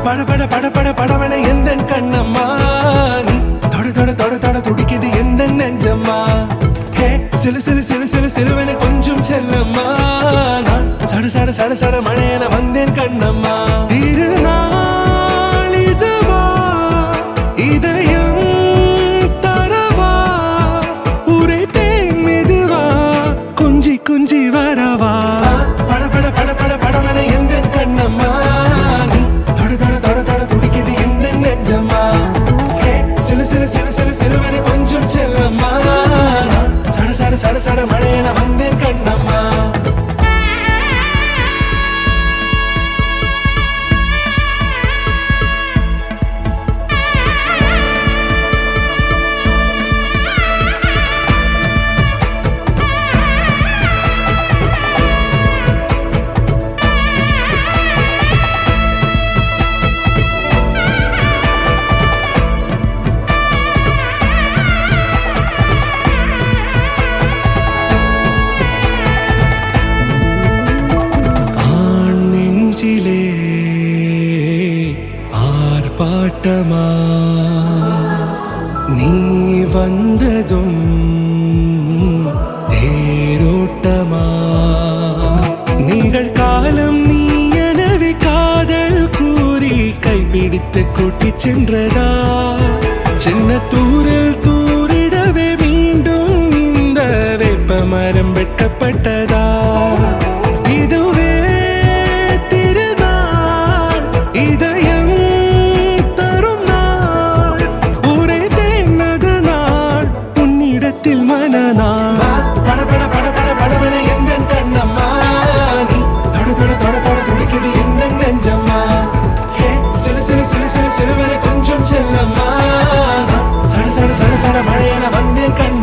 பட பட பட படவன எந்த கண்ணம்மா நீ தொட தொட தொட தொட துடிக்குது எந்த நெஞ்சம்மா ஹே சிலு சிலு சிலு சிலு சிலுவன கொஞ்சம் செல்லம்மா நான் சட சட சட சட மழையன வந்தேன் கண்ணம்மா திருநாள் இதுவா இதயம் தரவா உரைத்தேன் மெதுவா குஞ்சி குஞ்சி வரவா பட பட பட பட படவன எந்த கண்ணம்மா கொஞ்சம் செல்லம்மா சட சட சட சட மழையன வந்தேன் கண்ணம்மா ஆர்ப்பாட்டமா நீ வந்ததும் தேரோட்டமா நிகழ்காலம் நீ எனவே காதல் கூறி கைப்பிடித்து கூட்டிச் சென்றதா சின்ன தூரில் தூரிடவே மீண்டும் இந்த வேப்ப மரம் வெட்கப்பட்டதா இதுவே திருநாள் இதயம் மனநாள் பட பட பட பட படவன எந்த கண்ணம்மா நீ தொட தொட தொட தொட துடிக்குது எந்த நெஞ்சம்மா ஹே சிலு சிலு சிலு சிலு சிலுவன கொஞ்சம் செல்லம்மா சட சட சட சட மழையன வந்தேன் கண்ண